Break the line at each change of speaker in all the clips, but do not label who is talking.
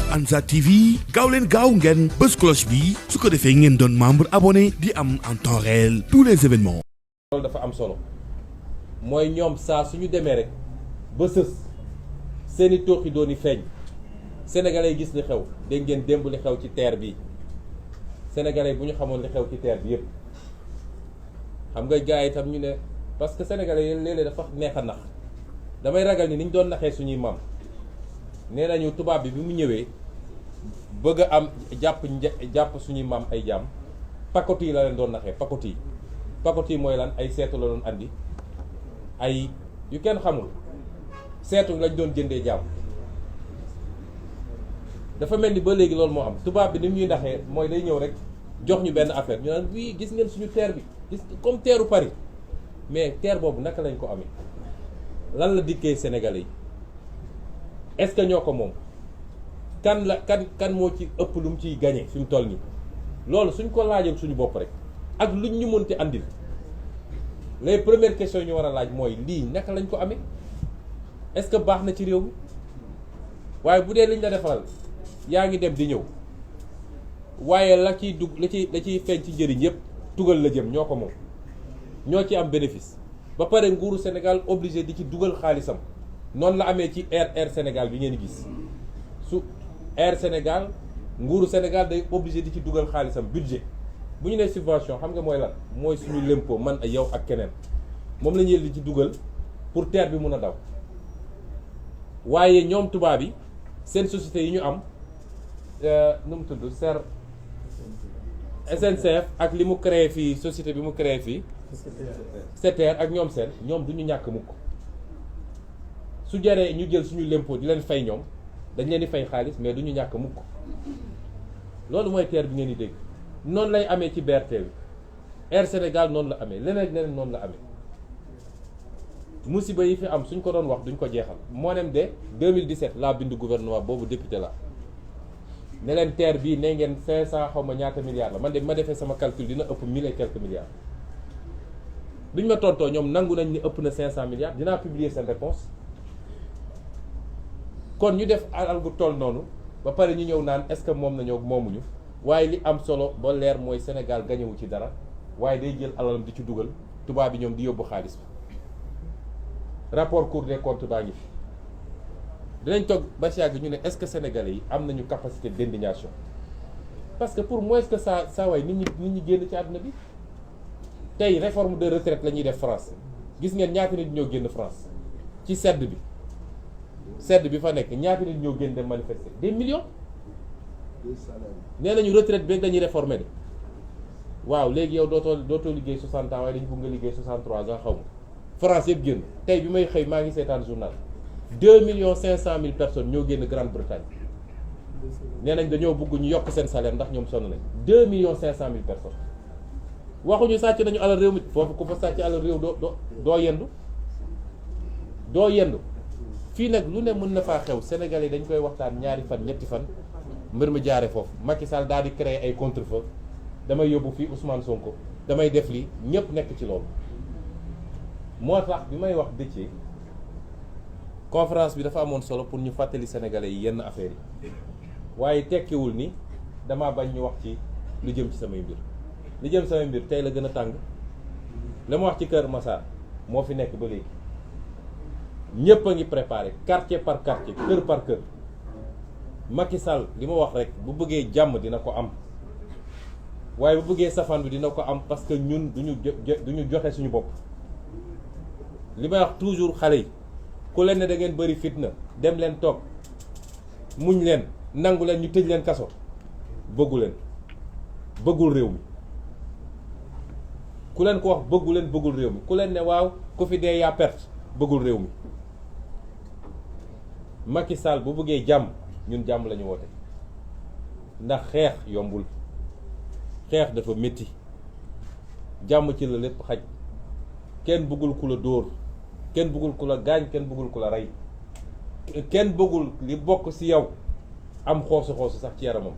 Ansar TV gaaw leen gaaw ngeen bës cloche bi su ko defee ngeen doon membre abonné di am en temps réel tous les événements.
loolu dafa am solo mooy ñoom saa suñu demee rek ba sës seeni tooxi dooni feeñ sénégalais gis li xew dégg ngeen démb li xew ci terre bi sénégalais bu ñu xamoon li xew ci terre bi yëpp xam nga gars yi itam ñu ne parce que sénégalais yi léeg-léeg dafa neex a nax damay ragal ni niñ doon naxee suñuy maam nee nañu tubaab bi mu ñëwee bëgg a am jàpp suñuy maam ay jaam pakoti yi la leen doon naxee pakoti yi mooy lan ay seetu la doon andi ay yu kenn xamul seetu lañ doon jëndee jaam dafa mel ni ba léegi loolu moo am tubaab bi ni ñuy naxee mooy day ñëw rek jox ñu benn affaire ñu naan wii gis ngeen suñu terre bi gis comme terru Paris mais terre boobu naka lañ ko amee lan la dikkee Sénégalais yi est-ce que ñoo ko moom kan moo ci ëpp lu mu ciy gagné fi mu toll nii loolu suñ ko laajal suñu bopp rek ak luñ ñu mënti andil les premières questions ñu war a laaj mooy lii naka lañ ko amee est-ce que baax na ci réew mi waaye bu dee liñ la defaral yaa ngi dem di ñëw waaye la ciy dugg la ciy feeñ ci njëriñ yëpp tugal la jëm ñoo ko moom ñoo ci am bénéfice ba pare nguuru Sénégal obligé di ci dugal xaalisam noonu la amee ci Air Sénégal bi ngeen gis su Air Sénégal nguuru Sénégal day obligé di ci dugal xaalisam budget bu ñu nee subvention xam nga mooy lan mooy suñu lempo man ak yow ak keneen moom la ñuy di ci dugal pour terre bi mun a daw waaye ñoom tubaab yi seen société yi ñu am nu mu tudd SNCF ak li mu créé fii société bi mu créé fii SETER ak ñoom ñoom du ñu ñàkk mukk su jaree ñu jël suñu lempo di leen fay ñoom dañ leen di fay xaalis mais du ñu ñàkk mukk loolu mooy terre bi ngeen di dégg noonu lay amee ci BRT bi Air Sénégal noonu la amee leneen noonu la amee musiba yi fi am suñ ko doon wax duñ ko jeexal moo nem de 2017 laa bind gouvernement boobu député la ne leen terre bii ne ngeen 500 xaw ma ñaata milliards la man de ma defee sama calcul dina ëpp 1000 et quelques milliards biñ ma tontoo ñoom nangu nañ ni ëpp na 500 milliards dinaa publier seen réponse kon ñu def alal gu toll noonu ba pare ñu ñëw naan est-ce que moom nañoo moomuñu waaye li am solo ba leer mooy Sénégal gañewu ci dara waaye day jël alalam di ci dugal tubaab bi ñoom di yóbbu xaalis bi rapport Cour des comptes baa ngi fi dinañ toog ba si yàgg ñu ne est-ce que sénégalais yi am nañu capacité d'indignation parce que pour moins que ça waay nit ñi génn ci àdduna bi tey réforme de retraite la ñuy def France gis ngeen ñaata nit ñoo génn France ci sedd bi fa nekk ñaata nit ñoo génn dem manifester des millions nee nañu retraite bi dañuy réformer de waaw léegi yow dootoo liggéey 60 ans waaye dañu bëgg nga liggéey 63 ans xaw ma France yëpp génn tey bi may xëy maa ngi seetaan journal 2,5 millions personnes ñoo génn Grande-Bretagne nee nañ dañoo bëgg ñu yokk seen salaire ndax ñoom sonn nañ 2,5 millions personnes waxuñu sàcc nañu alal réew mi foofu ku fa sàcc alal réew doo yendu fii nag lu ne mën na faa xew Sénégal yi dañ koy waxtaan ñaari fan ñetti fan mbir mi jaare foofu Macky Sall daal di créer ay contre-feu damay yóbbu fii Ousmane Sonko damay def lii ñëpp nekk ci loolu moo tax bi may wax dëccee conférence bi dafa amoon solo pour ñu fàttali sénégalais yi yenn affaires yi waaye tekkiwul ni dama bañ ñu wax ci lu jëm ci samay mbir li jëm samay mbir tey la gën a tàng la ma wax ci Kër Massar moo fi nekk ba léegi ñëpp a ngi préparé quartier par quartier kër par kër Macky Sall li ma wax rek bu bëggee jàmm dina ko am waaye bu bëggee safaan bi dina ko am parce que ñun duñu joxe suñu bopp li may wax toujours xale yi ku leen ne da ngeen bëri fitna dem leen toog muñ leen nangu leen ñu tëj leen kaso bëggul réew mi ku leen ko wax bëggul réew mi ku leen ne waaw ku fi dee yaa perte bëggul réew mi Macky Sall bu bëggee jàmm ñun jàmm la ñu woote ndax xeex yombul xeex dafa métti jàmm ci la lépp xaj kenn bëggul ku la dóor kenn bëggul ku la gaañ kenn bëggul ku la rey kenn bëggul li bokk ci yow am xoosu sax ci yaramam.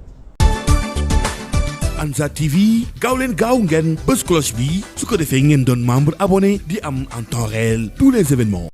Ansar TV gaaw leen gaaw ngeen bës cloche bi su ko defee ngeen doon membre abonné di am en temps réel tous les événements.